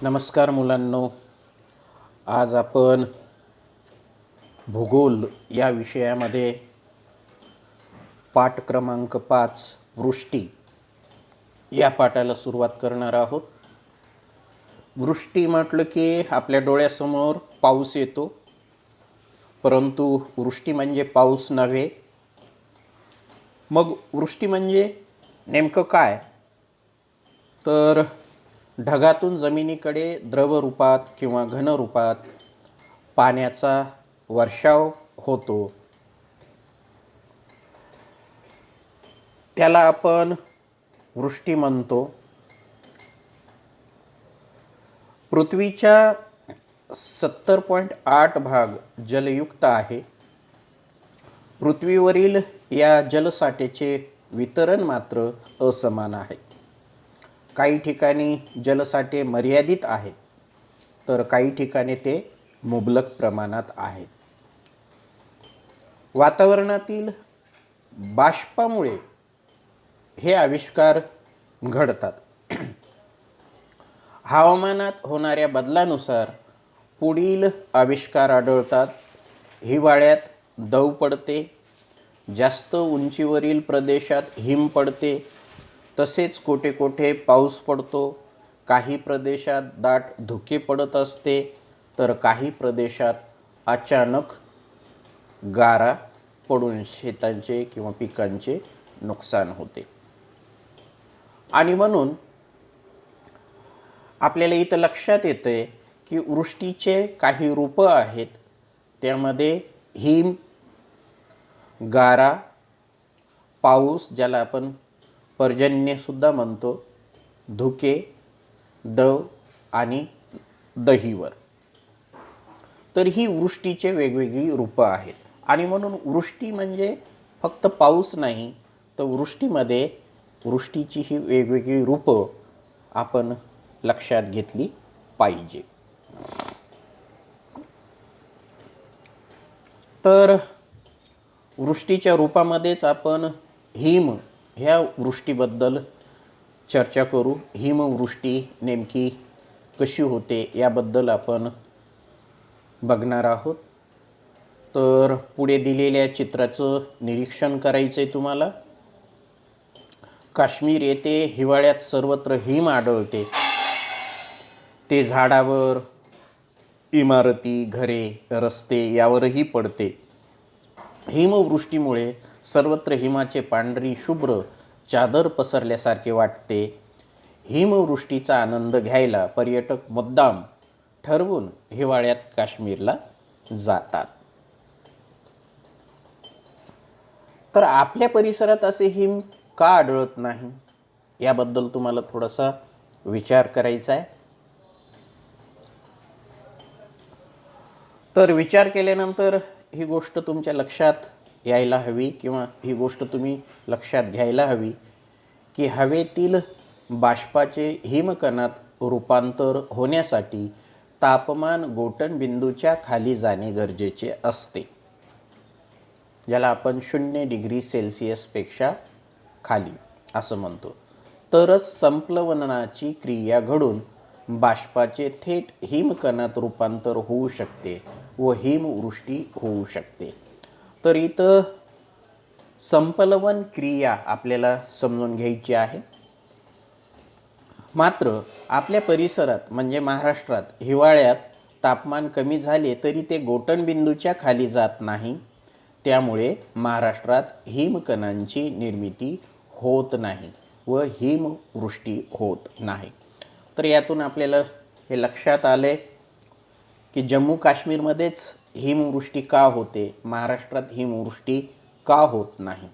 नमस्कार मुलांनो, आज आपण भूगोल या विषयामध्ये पाठ क्रमांक 5 वृष्टी या पाठाला सुरुवात करणार आहोत. वृष्टी म्हटलं की आपल्या डोळ्यासमोर पाऊस येतो, परंतु वृष्टी म्हणजे पाऊस नव्हे. मग वृष्टी म्हणजे नेमकं काय? तर ढगातून जमिनीकडे द्रवरूपात किंवा घनरूपात पाण्याचा वर्षाव होतो. त्याला आपण वृष्टी म्हणतो. पृथ्वीच्या 70.8 भाग जलयुक्त आहे. पृथ्वीवरील या जलसाठ्याचे वितरण मात्र असमान आहे. काही ठिकाणी जलसाठे मर्यादित आहेत, तर काही ठिकाणी ते मुबलक प्रमाणात आहेत. वातावरणातील बाष्पामुळे हे आविष्कार घडतात. हवामानात होणाऱ्या बदलानुसार पुढील आविष्कार आढळतात. हिवाळ्यात दव पडते, जास्त उंचीवरील प्रदेशात हिम पडते, तसेच कोठे कोठे पाऊस पडतो. काही प्रदेशात दाट धुके पडत असते, तर काही प्रदेशात अचानक गारा पडून शेतांचे किंवा पिकांचे नुकसान होते. आणि म्हणून आपल्याला इथं लक्षात येते की वृष्टीचे काही रूपं आहेत. त्यामध्ये हिम, गारा, पाऊस ज्याला आपण पर्जन्यसुद्धा म्हणतो, धुके, दव आणि दहिवर. तर ही वृष्टीचे वेगवेगळी रूपं आहेत. आणि म्हणून वृष्टी म्हणजे फक्त पाऊस नाही, तर वृष्टीमध्ये वृष्टीची ही वेगवेगळी रूपं आपण लक्षात घेतली पाहिजे. तर वृष्टीच्या रूपामध्येच आपण हिम ह्या वृष्टीबद्दल चर्चा करू. हिमवृष्टी नेमकी कशी होते याबद्दल आपण बघणार आहोत. तर पुढे दिलेल्या चित्राचं निरीक्षण करायचं आहे तुम्हाला. काश्मीर येथे हिवाळ्यात सर्वत्र हिम आढळते. ते झाडावर, इमारती, घरे, रस्ते यावरही पडते. हिमवृष्टीमुळे सर्वत्र हिमाचे पांढरी शुभ्र चादर पसरल्यासारखे वाटते. हिमवृष्टीचा आनंद घ्यायला पर्यटक मुद्दाम ठरवून हिवाळ्यात काश्मीरला जातात. तर आपल्या परिसरात असे हिम का आढळत नाही याबद्दल तुम्हाला थोडासा विचार करायचा आहे. तर विचार केल्यानंतर ही गोष्ट तुमच्या लक्षात यायला हवी किंवा ही गोष्ट तुम्ही लक्षात घ्यायला हवी की हवेतील बाष्पाचे हिमकणात रूपांतर होण्यासाठी तापमान गोठणबिंदूच्या खाली जाणे गरजेचे असते, ज्याला आपण 0 डिग्री सेल्सिअसपेक्षा खाली असं म्हणतो. तरच संप्लवनाची क्रिया घडून बाष्पाचे थेट हिमकणात रूपांतर होऊ शकते व हिमवृष्टी होऊ शकते. तर इथं संप्लवन क्रिया आपल्याला समजून घ्यायची आहे. मात्र आपल्या परिसरात म्हणजे महाराष्ट्रात हिवाळ्यात तापमान कमी झाले तरी ते गोठणबिंदूच्या खाली जात नाही. त्यामुळे महाराष्ट्रात हिमकणांची निर्मिती होत नाही व हिमवृष्टी होत नाही. तर यातून आपल्याला हे लक्षात आले की जम्मू काश्मीरमध्येच हिमवृष्टी का होते, महाराष्ट्रात हिमवृष्टी का होत नाही.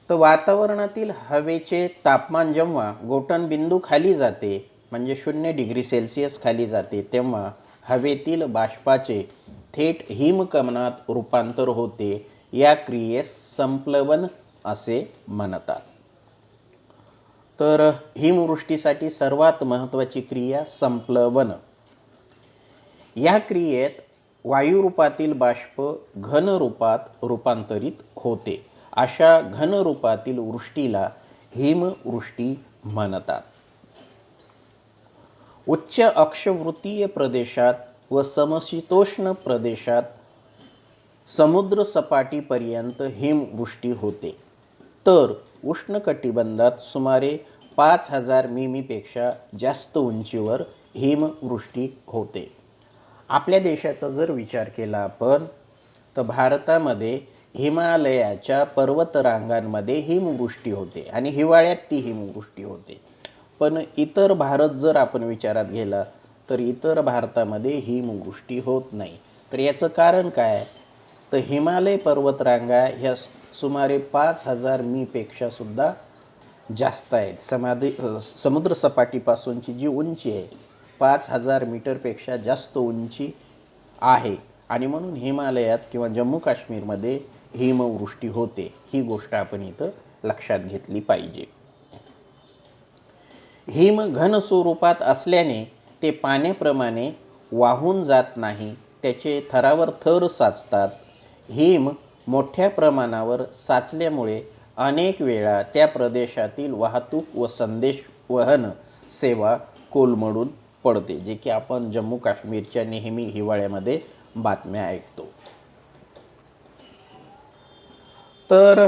तर वातावरणातील हवेचे तापमान जेव्हा गोठणबिंदू खाली जाते म्हणजे 0 डिग्री सेल्सिअस खाली जाते, तेव्हा हवेतील बाष्पाचे थेट हिमकणात रूपांतर होते. या क्रियेस संप्लवन असे म्हणतात. तर हिमवृष्टीसाठी सर्वात महत्त्वाची क्रिया संप्लवन. या क्रियेत वायुरूपातील बाष्प घनरूपात रूपांतरित होते. अशा घनरूपातील वृष्टीला हिमवृष्टी म्हणतात. उच्च अक्षवृत्तीय प्रदेशात व समशीतोष्ण प्रदेशात समुद्र सपाटीपर्यंत हिमवृष्टी होते, तर उष्णकटिबंधात सुमारे 5000 मिमीपेक्षा जास्त उंचीवर हिमवृष्टी होते. आपल्या देशाचा जर विचार केला आपण तर भारतामध्ये हिमालयाच्या पर्वतरांगांमध्ये हिमवृष्टी होते आणि हिवाळ्यात ती हिमवृष्टी होते. पण इतर भारत जर आपण विचारात गेला तर इतर भारतामध्ये हिमवृष्टी होत नाही. तर याचं कारण काय? तर हिमालय पर्वतरांगा ह्या सुमारे 5000 मीपेक्षा सुद्धा जास्त आहेत. समुद्र सपाटीपासूनची जी उंची आहे 5000 मीटरपेक्षा जास्त उंची आहे आणि म्हणून हिमालयात किंवा जम्मू काश्मीरमध्ये हिमवृष्टी होते. ही गोष्ट आपण इथं लक्षात घेतली पाहिजे. हिम घन स्वरूपात असल्याने ते पाण्याप्रमाणे वाहून जात नाही, त्याचे थरावर थर साचतात. हिम मोठ्या प्रमाणावर साचल्यामुळे अनेक वेळा त्या प्रदेशातील वाहतूक व संदेशवहन सेवा कोलमडून पडते, जे की आपण जम्मू काश्मीरच्या नेहमी हिवाळ्यामध्ये बातम्या ऐकतो. तर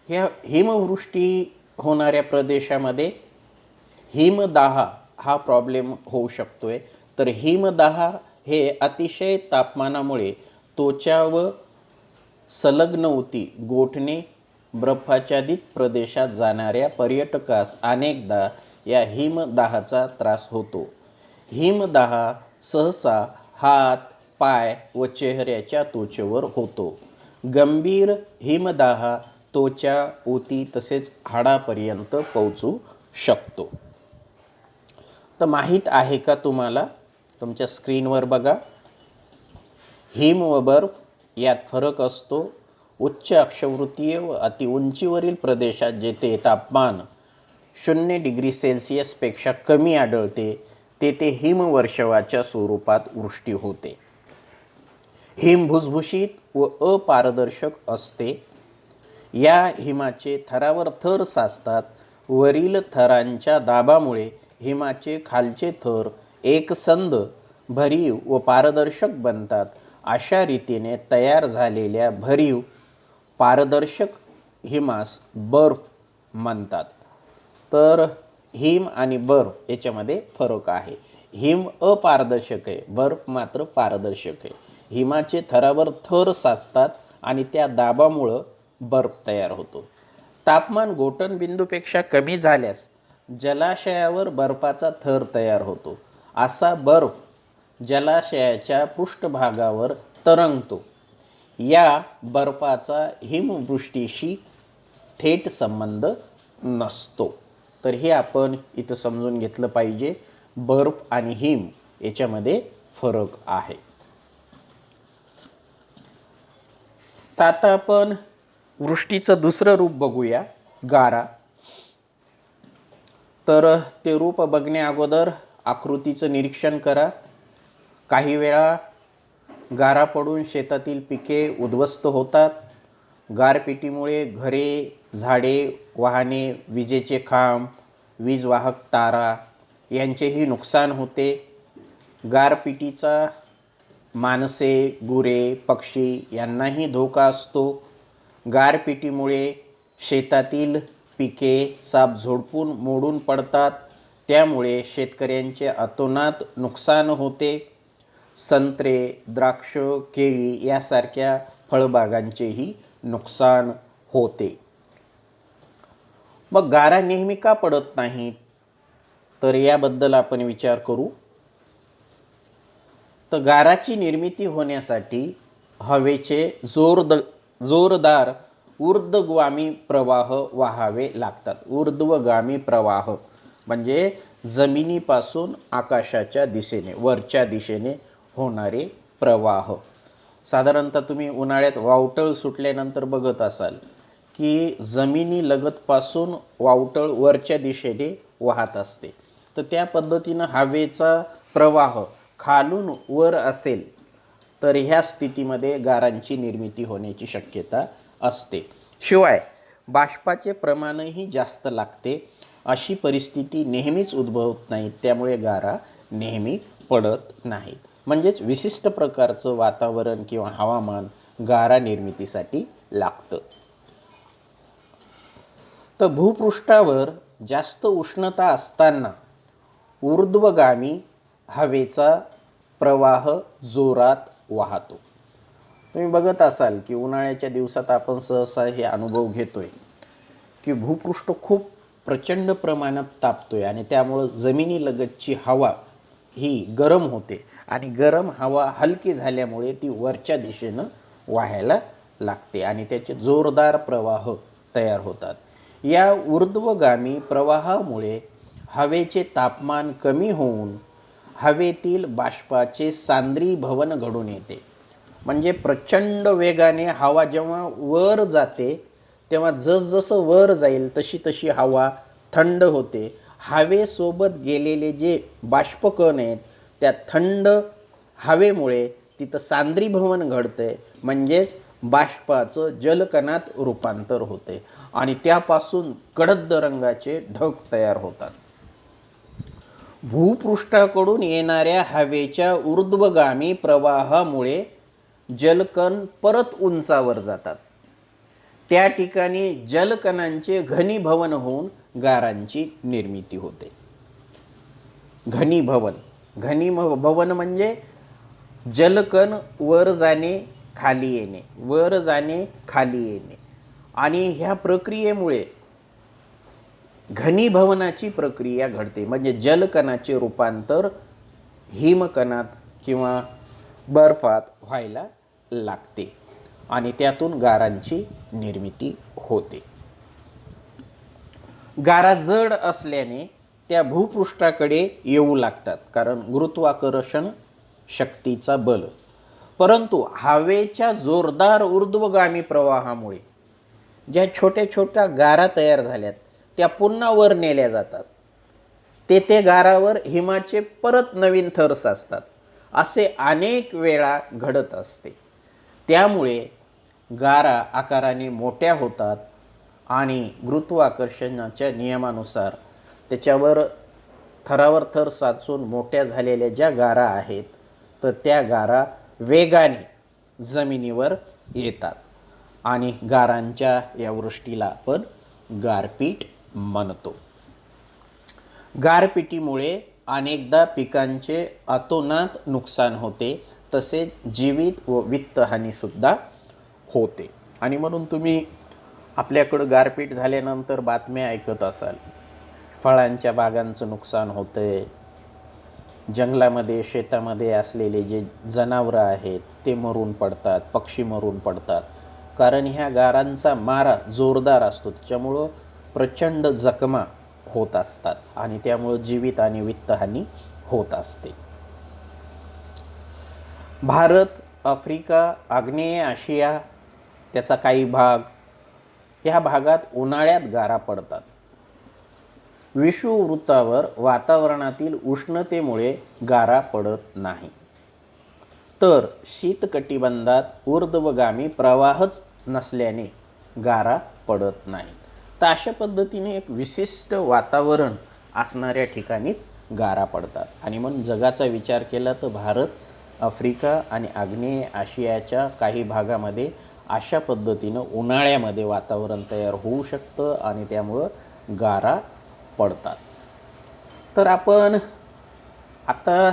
ह्या हिमवृष्टी होणाऱ्या प्रदेशामध्ये हिमदाह हा प्रॉब्लेम होऊ शकतोय. तर हिमदाह हे अतिशय तापमानामुळे त्वचा व संलग्न ऊती गोठणे बर्फाच्छादित प्रदेशात जाणाऱ्या पर्यटकास अनेकदा या हिमदाहाचा त्रास होतो. हिमदाह सहसा हात, पाय व चेहऱ्याच्या त्वचेवर होतो. गंभीर हिमदाह त्वचा, ऊती तसेच हाडापर्यंत पोहोचू शकतो. तर माहीत आहे का तुम्हाला? तुमच्या स्क्रीनवर बघा. हिम व बर्फ यात फरक असतो. उच्च अक्षवृत्तीय व अतिउंचीवरील प्रदेशात जेथे तापमान 0 डिग्री सेल्सिअसपेक्षा कमी आढळते तेथे हिमवर्षावाच्या स्वरूपात वृष्टी होते. हिम भुसभुशीत व अपारदर्शक असते. या हिमाचे थरावर थर साचतात. वरील थरांच्या दाबामुळे हिमाचे खालचे थर एकसंध, भरीव व पारदर्शक बनतात. अशा रीतीने तयार झालेल्या भरीव पारदर्शक हिमास बर्फ म्हणतात. तर हिम आणि बर्फ याच्यामध्ये फरक आहे. हिम अपारदर्शक आहे, बर्फ मात्र पारदर्शक आहे. हिमाचे थरावर थर साचतात आणि त्या दाबामुळं बर्फ तयार होतो. तापमान गोठणबिंदूपेक्षा कमी झाल्यास जलाशयावर बर्फाचा थर तयार होतो. असा बर्फ जलाशयाच्या पृष्ठभागावर तरंगतो. या बर्फाचा हिमवृष्टीशी थेट संबंध नसतो. तर हे आपण इथं समजून घेतलं पाहिजे. बर्फ आणि हिम याच्यामध्ये फरक आहे. तर आता आपण वृष्टीचं दुसरं रूप बघूया, गारा. तर ते रूप बघण्या अगोदर आकृतीचं निरीक्षण करा. काही वेळा गारा पडून शेतातील पिके उद्ध्वस्त होतात. गारपिटीमुळे घरे, झाडे, वाहने, विजेचे खांब, वीज वाहक तारा यांचेही नुकसान होते. गारपिटीचा माणसे, गुरे, पक्षी यांनाही धोका असतो. गारपिटीमुळे शेतातील पिके सापझोडपून मोडून पडतात. त्यामुळे शेतकऱ्यांचे अतोनात नुकसान होते. संत्रे, द्राक्ष, केळी यासारख्या फळबागांचेही नुकसान होते. मग गारा नेहमी का पडत नाहीत? तर याबद्दल आपण विचार करू. तर गाराची निर्मिती होण्यासाठी हवेचे जोरदार ऊर्ध्वगामी प्रवाह वाहावे लागतात. ऊर्ध्वगामी प्रवाह म्हणजे जमिनीपासून आकाशाच्या दिशेने, वरच्या दिशेने होणारे प्रवाह. साधारणतः तुम्ही उन्हाळ्यात वावटळ सुटल्यानंतर बघत असाल की जमिनीलगतपासून वावटळ वरच्या दिशेने वाहत असते. तर त्या पद्धतीनं हवेचा प्रवाह खालून वर असेल तर ह्या स्थितीमध्ये गारांची निर्मिती होण्याची शक्यता असते. शिवाय बाष्पाचे प्रमाणही जास्त लागते. अशी परिस्थिती नेहमीच उद्भवत नाही, त्यामुळे गारा नेहमी पडत नाहीत. म्हणजेच विशिष्ट प्रकारचं वातावरण किंवा हवामान गारा निर्मितीसाठी लागतं. तर भूपृष्ठावर जास्त उष्णता असताना ऊर्ध्वगामी हवेचा प्रवाह जोरात वाहतो. तुम्ही बघत असाल की उन्हाळ्याच्या दिवसात आपण सहसा हे अनुभव घेतोय की भूपृष्ठ खूप प्रचंड प्रमाणात तापतोय आणि त्यामुळं जमिनीलगतची हवा ही गरम होते आणि गरम हवा हलकी झाल्यामुळे ती वरच्या दिशेनं वाहायला लागते आणि त्याचे जोरदार प्रवाह तयार होतात. या ऊर्ध्वगामी प्रवाहामुळे हवेचे तापमान कमी होऊन हवेतील बाष्पाचे सांद्रीभवन घडून येते. म्हणजे प्रचंड वेगाने हवा जेव्हा वर जाते तेव्हा जसजसं वर जाईल तशी तशी हवा थंड होते. हवेसोबत गेलेले जे बाष्पकण आहेत त्या थंड हवेमुळे तिथं सांद्रीभवन घडते, म्हणजेच बाष्पाचं जलकणात रूपांतर होते आणि त्यापासून गडद रंगाचे ढग तयार होतात. भूपृष्ठाकडून येणाऱ्या हवेच्या ऊर्ध्वगामी प्रवाहामुळे जलकण परत उंचावर जातात. त्या ठिकाणी जलकणांचे घनीभवन होऊन गारांची निर्मिती होते. घनीभवन म्हणजे जलकण वर जाणे खाली येणे, वर जाणे खाली येणे आणि ह्या प्रक्रियेमुळे घनीभवनाची प्रक्रिया घडते. म्हणजे जलकणाचे रूपांतर हिमकणात किंवा बर्फात व्हायला लागते आणि त्यातून गारांची निर्मिती होते. गारा जड असल्याने त्या भूपृष्ठाकडे येऊ लागतात कारण गुरुत्वाकर्षण शक्तीचा बल. परंतु हवेच्या जोरदार ऊर्ध्वगामी प्रवाहामुळे ज्या छोट्या छोट्या गारा तयार झाल्यात त्या पुन्हा वर नेल्या जातात. तेथे गारावर हिमाचे परत नवीन थर साचतात. असे अनेक वेळा घडत असते. त्यामुळे गारा आकाराने मोठ्या होतात आणि गुरुत्वाकर्षणाच्या नियमानुसार त्याच्यावर थरावर थर साचून मोठ्या झालेल्या ज्या गारा आहेत तर त्या गारा वेगाने जमिनीवर येतात आणि गारांच्या या वृष्टीला आपण गारपीट म्हणतो. गारपिटीमुळे अनेकदा पिकांचे अतोनात नुकसान होते, तसेच जीवित व वित्तहानीसुद्धा होते. आणि म्हणून तुम्ही आपल्याकडं गारपीट झाल्यानंतर बातम्या ऐकत असाल, फळांच्या बागांचं नुकसान होतंय, जंगलामध्ये शेतामध्ये असलेले जे जनावरं आहेत ते मरून पडतात, पक्षी मरून पडतात. कारण ह्या गारांचा मारा जोरदार असतो, त्याच्यामुळं प्रचंड जखमा होत असतात आणि त्यामुळं जीवित आणि वित्तहानी होत असते. भारत, आफ्रिका, आग्नेय आशिया त्याचा काही भाग, ह्या भागात उन्हाळ्यात गारा पडतात. विषुववृत्तावर वातावरणातील उष्णतेमुळे गारा पडत नाही, तर शीतकटिबंधात ऊर्ध्वगामी प्रवाहच नसल्याने गारा पडत नाही. तर अशा पद्धतीने एक विशिष्ट वातावरण असणाऱ्या ठिकाणीच गारा पडतात. आणि म्हणून जगाचा विचार केला तर भारत, आफ्रिका आणि आग्नेय आशियाच्या काही भागामध्ये अशा पद्धतीनं उन्हाळ्यामध्ये वातावरण तयार होऊ शकतं आणि त्यामुळं गारा पडतात. तर आपण आता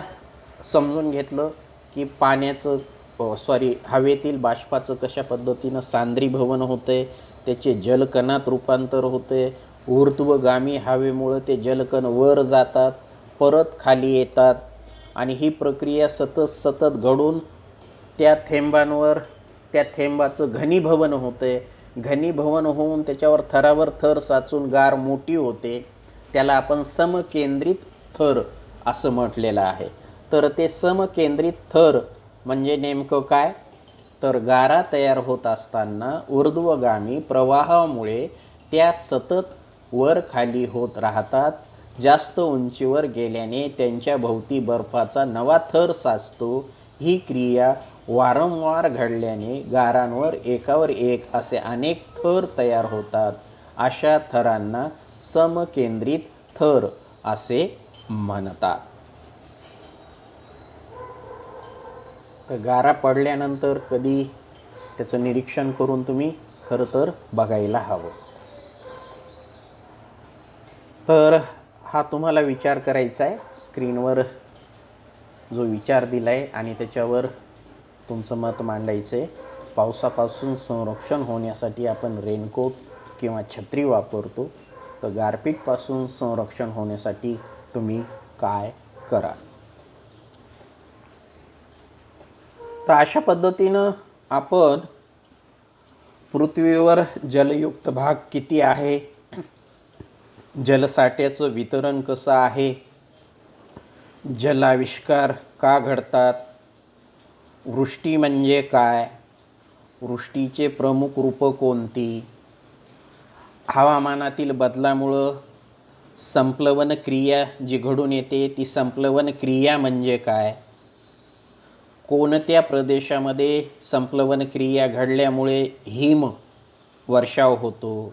समजून घेतलं की हवेतील बाष्पाचं कशा पद्धतीनं सांद्रीभवन होते, त्याचे जलकणात रूपांतर होते. ऊर्ध्वगामी हवेमुळं ते जलकण वर जातात, परत खाली येतात आणि ही प्रक्रिया सतत घडून त्या थेंबाचं घनीभवन होते. घनीभवन होऊन त्याच्यावर थरावर थर साचून गार मोठी होते. त्याला आपण समकेंद्रित थर असं म्हटलेलं आहे. तर ते समकेंद्रित थर म्हणजे नेमकं काय, तर गारा तयार होत असताना ऊर्ध्वगामी प्रवाहामुळे त्या सतत वर खाली होत राहतात. जास्त उंचीवर गेल्याने त्यांच्या भोवती बर्फाचा नवा थर साचतो. ही क्रिया वारंवार घडल्याने गारांवर एकावर एक असे अनेक थर तयार होतात. अशा थरांना समकेंद्रित थर असे म्हणतात. तर गारा पडल्यानंतर कधी त्याचं निरीक्षण करून तुम्ही खरं तर बघायला हवं. तर हा तुम्हाला विचार करायचा आहे. स्क्रीनवर जो विचार दिला आहे आणि त्याच्यावर तुमचं मत मांडायचं आहे. पावसापासून संरक्षण होण्यासाठी आपण रेनकोट किंवा छत्री वापरतो, तर गारपीटपासून संरक्षण होण्यासाठी तुम्ही काय करा. तर अशा पद्धतीनं आपण पृथ्वीवर जलयुक्त भाग किती आहे, जलसाठ्याचं वितरण कसं आहे, जलाविष्कार का घडतात, वृष्टी म्हणजे काय, वृष्टीचे प्रमुख रूपं कोणती, हवामानातील बदलामुळं संप्लवन क्रिया जी घडून येते ती संप्लवन क्रिया म्हणजे काय, कोणत्या प्रदेशामध्ये संप्लवन क्रिया घडल्यामुळे हिम वर्षाव होतो,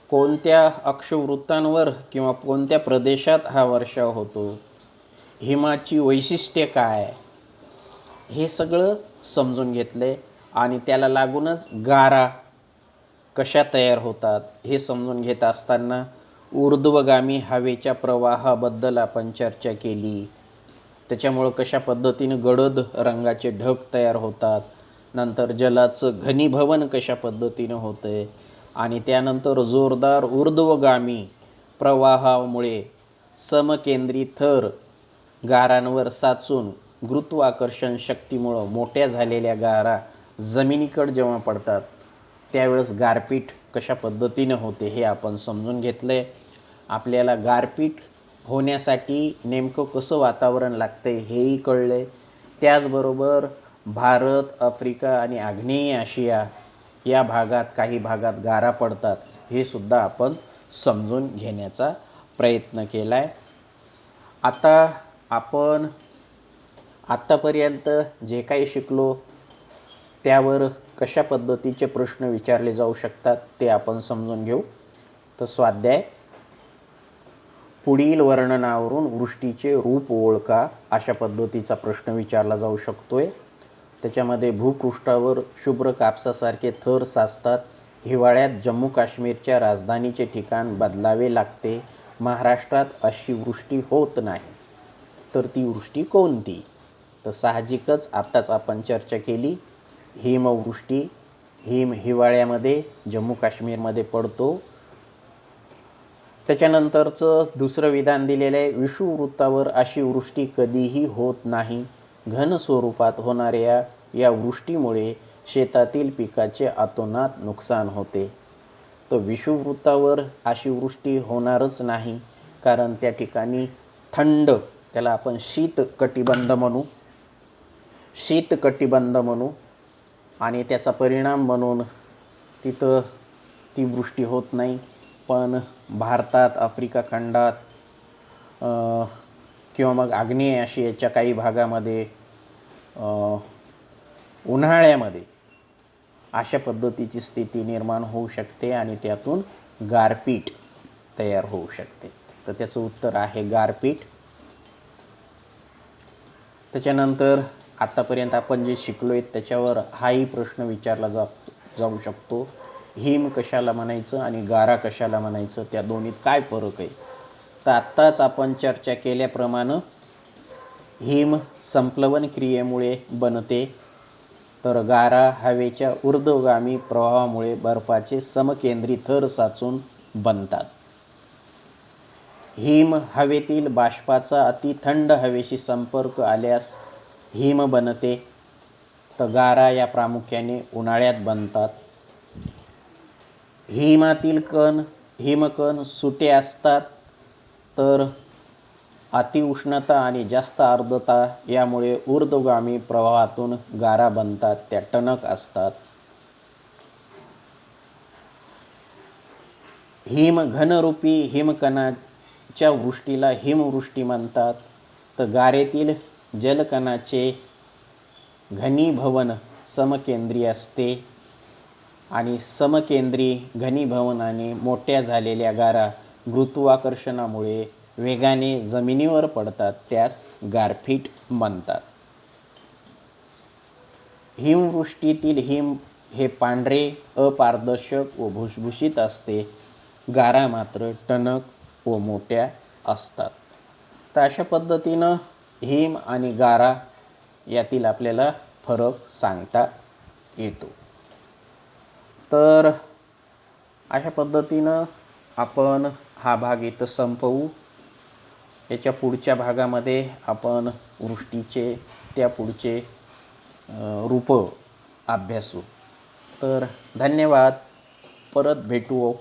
कोणत्या अक्षवृत्तांवर किंवा कोणत्या प्रदेशात हा वर्षाव होतो, हिमाची वैशिष्ट्ये काय, हे सगळं समजून घेतले. आणि त्याला लागूनच गारा कशा तयार होतात हे समजून घेत असताना ऊर्ध्वगामी हवेच्या प्रवाहाबद्दल आपण चर्चा केली. त्याच्यामुळं कशा पद्धतीनं गडद रंगाचे ढग तयार होतात, नंतर जलाचं घनीभवन कशा पद्धतीनं होतं आणि त्यानंतर जोरदार ऊर्ध्वगामी प्रवाहामुळे समकेंद्री थर गारांवर साचून गुरुत्वाकर्षण शक्तीमुळं मोठ्या झालेल्या गारा जमिनीकडे जेव्हा पडतात त्यावेळेस गारपीट कशा पद्धतीनं होते हे आपण समजून घेतले. आपल्याला गारपीट होण्यासाठी नेमकं कसं वातावरण लागतं हेही कळले. त्याचबरोबर भारत, आफ्रिका आणि आग्नेय आशिया या भागात काही भागात गारा पडतात हे सुद्धा आपण समजून घेण्याचा प्रयत्न केला आहे. आता आपण आत्तापर्यंत जे काही शिकलो त्यावर कशा पद्धतीचे प्रश्न विचारले जाऊ शकतात ते आपण समजून घेऊ. तर स्वाध्याय, पुढील वर्णनावरून वृष्टीचे रूप ओळखा अशा पद्धतीचा प्रश्न विचारला जाऊ शकतोय. त्याच्यामध्ये भूपृष्ठावर शुभ्र कापसासारखे थर साचतात. हिवाळ्यात जम्मू काश्मीरच्या राजधानीचे ठिकाण बदलावे लागते. महाराष्ट्रात अशी वृष्टी होत नाही, तर ती वृष्टी कोणती? तर साहजिकच आत्ताच आपण चर्चा केली, हिमवृष्टी. हिम हिवाळ्यामध्ये जम्मू काश्मीरमध्ये पडतो. त्याच्यानंतरचं दुसरं विधान दिलेलं आहे, विषुववृत्तावर अशी वृष्टी कधीही होत नाही. घन स्वरूपात होणाऱ्या या वृष्टीमुळे शेतातील पिकाचे अतोनात नुकसान होते. तर विषुववृत्तावर अशी वृष्टी होणारच नाही, कारण त्या ठिकाणी थंड, त्याला आपण शीतकटिबंध म्हणू आणि त्याचा परिणाम म्हणून तिथं ती वृष्टी होत नाही. पण भारतात, आफ्रिका खंडात किंवा मग आग्नेय आशियाच्या काही भागामध्ये उन्हाळ्यामध्ये अशा पद्धतीची स्थिती निर्माण होऊ शकते आणि त्यातून गारपीट तयार होऊ शकते. तर त्याचं उत्तर आहे गारपीट. त्याच्यानंतर आत्तापर्यंत आपण जे शिकलो आहे त्याच्यावर हाही प्रश्न विचारला जाऊ शकतो, हिम कशाला म्हणायचं आणि गारा कशाला म्हणायचं, त्या दोन्हीत काय फरक आहे? तर आत्ताच आपण चर्चा केल्याप्रमाणे हिम संप्लवन क्रियेमुळे बनते, तर गारा हवेच्या ऊर्ध्वगामी प्रवाहामुळे बर्फाचे समकेंद्री थर साचून बनतात. हिम हवेतील बाष्पाचा अतिथंड हवेशी संपर्क आल्यास हिम बनते, तर गारा या प्रामुख्याने उन्हाळ्यात बनतात. हिमातील हिमकण सुटे असतात, तर अतिउष्णता आणि जास्त आर्द्रता यामुळे ऊर्ध्वगामी प्रवाहातून गारा बनतात, त्या टणक असतात. हिम घनरूपी हिमकणाच्या वृष्टीला हिमवृष्टी म्हणतात. तर गारेतील जलकणाचे घनीभवन समकेंद्री असते. आणि समकेंद्री घनीभवनाने मोठ्या झालेल्या गारा गुरुत्वाकर्षणामुळे वेगाने जमिनीवर पडतात, त्यास गारपीट म्हणतात. हिमवृष्टीतील हिम हे पांढरे, अपारदर्शक व भुसभुशीत असते. गारा मात्र टणक व मोठ्या असतात. तर अशा पद्धतीनं हिम आणि गारा यातील आपल्याला फरक सांगता येतो. तर अशा पद्धतीनं आपण हा भाग इथं संपवू. याच्या पुढच्या भागामध्ये आपण वृष्टीचे त्या पुढचे रूप अभ्यासू. तर धन्यवाद. परत भेटू.